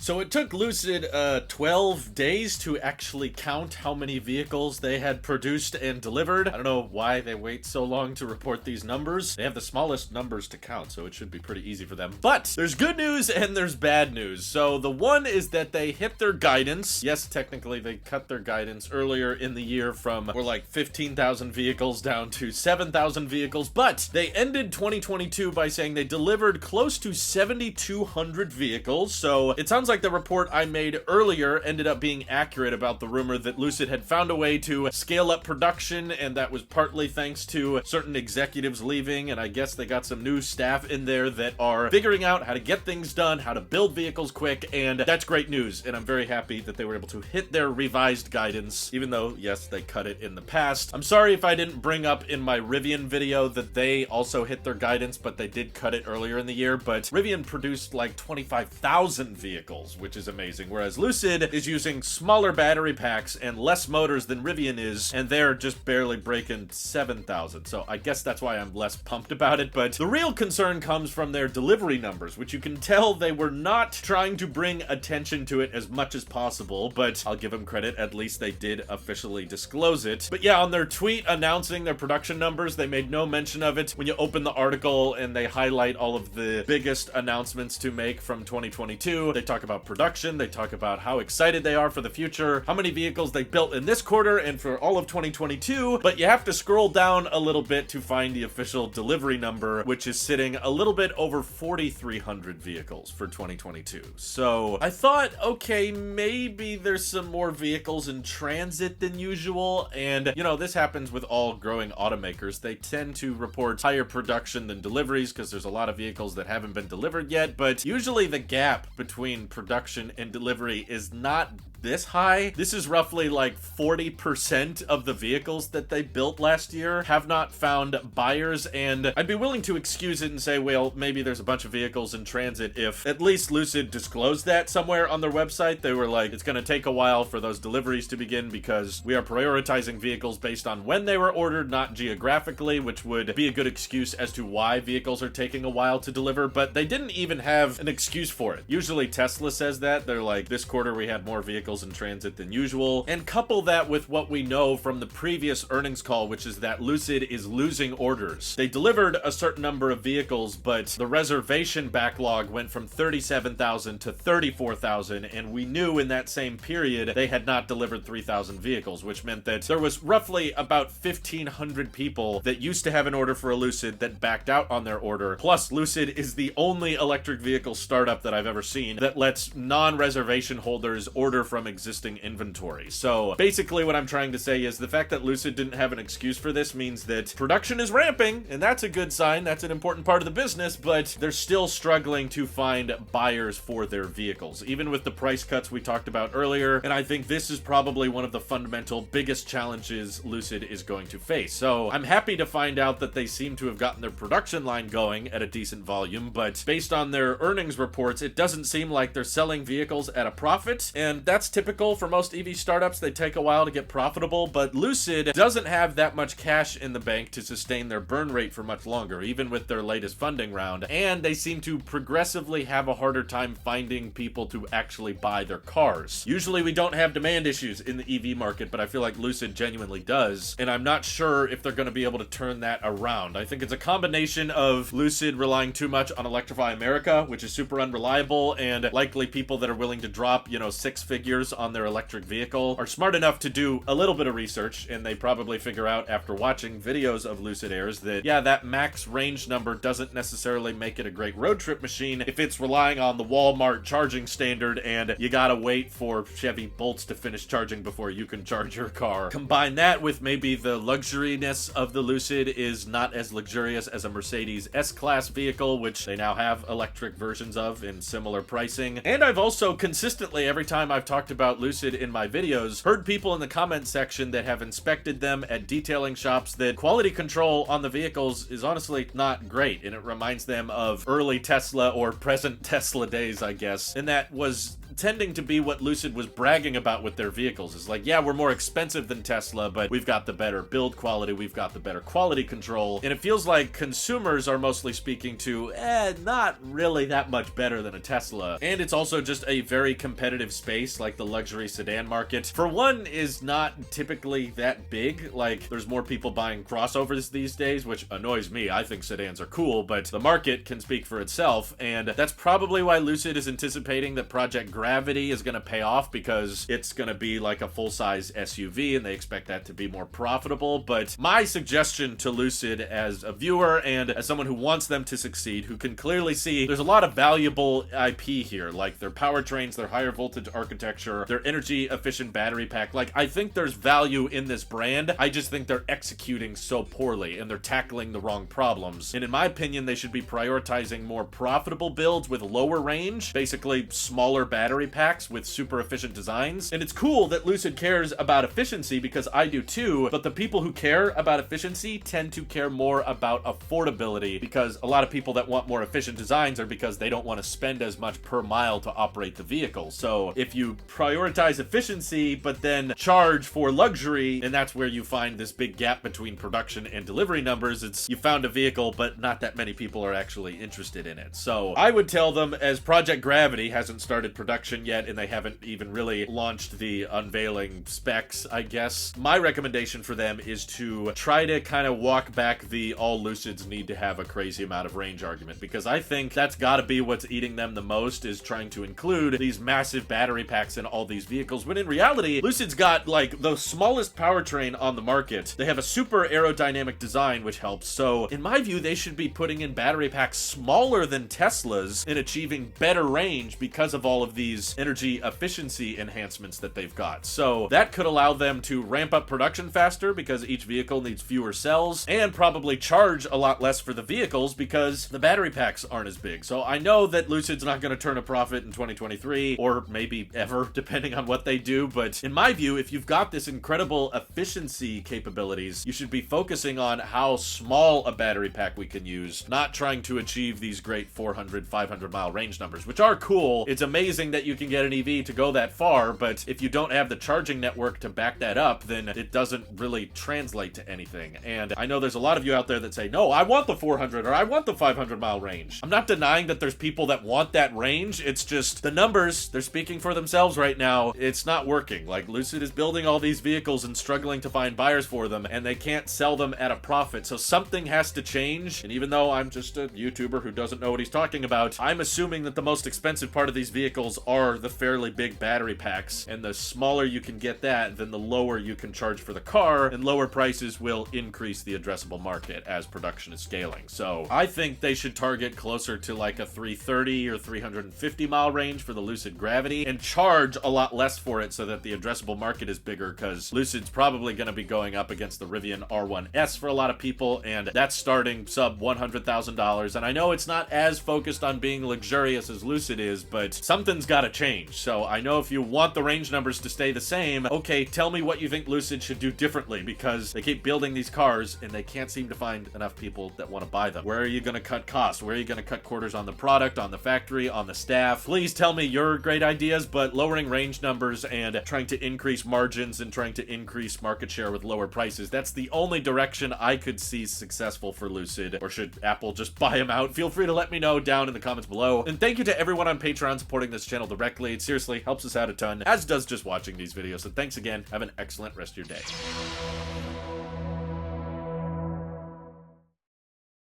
So it took Lucid 12 days to actually count how many vehicles they had produced and delivered. I don't know why they wait so long to report these numbers. They have the smallest numbers to count, so it should be pretty easy for them. But there's good news and there's bad news. So the one is that they hit their guidance. Yes, technically they cut their guidance earlier in the year from more like 15,000 vehicles down to 7,000 vehicles, but they ended 2022 by saying they delivered close to 7,200 vehicles. So it sounds like the report I made earlier ended up being accurate about the rumor that Lucid had found a way to scale up production, and that was partly thanks to certain executives leaving, and I guess they got some new staff in there that are figuring out how to get things done, how to build vehicles quick, and that's great news, and I'm very happy that they were able to hit their revised guidance, even though, yes, they cut it in the past. I'm sorry if I didn't bring up in my Rivian video that they also hit their guidance, but they did cut it earlier in the year, but Rivian produced like 25,000 vehicles, which is amazing, whereas Lucid is using smaller battery packs and less motors than Rivian is, and they're just barely breaking 7,000, so I guess that's why I'm less pumped about it. But the real concern comes from their delivery numbers, which you can tell they were not trying to bring attention to it as much as possible, but I'll give them credit, at least they did officially disclose it. But yeah, on their tweet announcing their production numbers, they made no mention of it. When you open the article and they highlight all of the biggest announcements to make from 2022, they talk about production, they talk about how excited they are for the future, how many vehicles they built in this quarter and for all of 2022, but you have to scroll down a little bit to find the official delivery number, which is sitting a little bit over 4,300 vehicles for 2022. So I thought, okay, maybe there's some more vehicles in transit than usual, and you know, this happens with all growing automakers. They tend to report higher production than deliveries because there's a lot of vehicles that haven't been delivered yet, but usually the gap between production and delivery is not this high. This is roughly like 40% of the vehicles that they built last year have not found buyers, and I'd be willing to excuse it and say, well, maybe there's a bunch of vehicles in transit if at least Lucid disclosed that somewhere on their website. They were like, it's going to take a while for those deliveries to begin because we are prioritizing vehicles based on when they were ordered, not geographically, which would be a good excuse as to why vehicles are taking a while to deliver, but they didn't even have an excuse for it. Usually Tesla says that. They're like, this quarter we had more vehicles in transit than usual, and couple that with what we know from the previous earnings call, which is that Lucid is losing orders. They delivered a certain number of vehicles, but the reservation backlog went from 37,000 to 34,000, and we knew in that same period they had not delivered 3,000 vehicles, which meant that there was roughly about 1,500 people that used to have an order for a Lucid that backed out on their order. Plus, Lucid is the only electric vehicle startup that I've ever seen that lets non-reservation holders order from existing inventory. So basically what I'm trying to say is the fact that Lucid didn't have an excuse for this means that production is ramping, and that's a good sign. That's an important part of the business, but they're still struggling to find buyers for their vehicles, even with the price cuts we talked about earlier, and I think this is probably one of the fundamental biggest challenges Lucid is going to face. So I'm happy to find out that they seem to have gotten their production line going at a decent volume, but based on their earnings reports, it doesn't seem like they're selling vehicles at a profit, and that's typical for most EV startups. They take a while to get profitable, but Lucid doesn't have that much cash in the bank to sustain their burn rate for much longer, even with their latest funding round, and they seem to progressively have a harder time finding people to actually buy their cars. Usually we don't have demand issues in the EV market, but I feel like Lucid genuinely does, and I'm not sure if they're going to be able to turn that around. I think it's a combination of Lucid relying too much on Electrify America, which is super unreliable, and likely people that are willing to drop, you know, 6 figures on their electric vehicle are smart enough to do a little bit of research, and they probably figure out after watching videos of Lucid Airs that, yeah, that max range number doesn't necessarily make it a great road trip machine if it's relying on the Walmart charging standard and you gotta wait for Chevy Bolts to finish charging before you can charge your car. Combine that with maybe the luxuriness of the Lucid is not as luxurious as a Mercedes S-Class vehicle, which they now have electric versions of in similar pricing. And I've also consistently, every time I've talked about Lucid in my videos, heard people in the comment section that have inspected them at detailing shops that quality control on the vehicles is honestly not great, and it reminds them of early Tesla or present Tesla days, I guess. And that was tending to be what Lucid was bragging about with their vehicles. It's like, yeah, we're more expensive than Tesla, but we've got the better build quality, we've got the better quality control, and it feels like consumers are mostly speaking to, not really that much better than a Tesla. And it's also just a very competitive space, like the luxury sedan market. For one, is not typically that big. Like, there's more people buying crossovers these days, which annoys me. I think sedans are cool, but the market can speak for itself, and that's probably why Lucid is anticipating that Project Gravity is going to pay off, because it's going to be like a full-size SUV, and they expect that to be more profitable. But my suggestion to Lucid as a viewer and as someone who wants them to succeed, who can clearly see there's a lot of valuable IP here, like their powertrains, their higher voltage architecture, their energy efficient battery pack. Like, I think there's value in this brand. I just think they're executing so poorly and they're tackling the wrong problems. And in my opinion, they should be prioritizing more profitable builds with lower range, basically smaller battery packs with super efficient designs. And it's cool that Lucid cares about efficiency, because I do too, but the people who care about efficiency tend to care more about affordability, because a lot of people that want more efficient designs are because they don't want to spend as much per mile to operate the vehicle. So if you prioritize efficiency but then charge for luxury, and that's where you find this big gap between production and delivery numbers, it's you found a vehicle but not that many people are actually interested in it. So I would tell them, as Project Gravity hasn't started production yet and they haven't even really launched the unveiling specs, I guess, my recommendation for them is to try to kind of walk back the all Lucids need to have a crazy amount of range argument, because I think that's gotta be what's eating them the most, is trying to include these massive battery packs in all these vehicles, when in reality, Lucid's got like the smallest powertrain on the market. They have a super aerodynamic design, which helps. So in my view, they should be putting in battery packs smaller than Tesla's and achieving better range because of all of these energy efficiency enhancements that they've got. So that could allow them to ramp up production faster, because each vehicle needs fewer cells, and probably charge a lot less for the vehicles because the battery packs aren't as big. So I know that Lucid's not going to turn a profit in 2023, or maybe ever, depending on what they do, but in my view, if you've got this incredible efficiency capabilities, you should be focusing on how small a battery pack we can use, not trying to achieve these great 400, 500 mile range numbers, which are cool. It's amazing that you can get an EV to go that far, but if you don't have the charging network to back that up, then it doesn't really translate to anything. And I know there's a lot of you out there that say, no, I want the 400 or I want the 500 mile range. I'm not denying that there's people that want that range. It's just the numbers, they're speaking for themselves right now. It's not working. Like, Lucid is building all these vehicles and struggling to find buyers for them, and they can't sell them at a profit. So something has to change. And even though I'm just a YouTuber who doesn't know what he's talking about, I'm assuming that the most expensive part of these vehicles are the fairly big battery packs. And the smaller you can get that, then the lower you can charge for the car, and lower prices will increase the addressable market as production is scaling. So I think they should target closer to like a 330 or 350 mile range for the Lucid Gravity, and charge a lot less for it so that the addressable market is bigger, because Lucid's probably going to be going up against the Rivian R1S for a lot of people, and that's starting sub $100,000. And I know it's not as focused on being luxurious as Lucid is, but something's got to change. So I know if you want the range numbers to stay the same, okay, tell me what you think Lucid should do differently, because they keep building these cars and they can't seem to find enough people that want to buy them. Where are you going to cut costs? Where are you going to cut quarters on the product, on the factory, on the staff? Please tell me your great ideas, but lowering range numbers and trying to increase margins and trying to increase market share with lower prices, that's the only direction I could see successful for Lucid. Or should Apple just buy them out? Feel free to let me know down in the comments below. And thank you to everyone on Patreon supporting this channel directly. It seriously helps us out a ton, as does just watching these videos. So thanks again. Have an excellent rest of your day.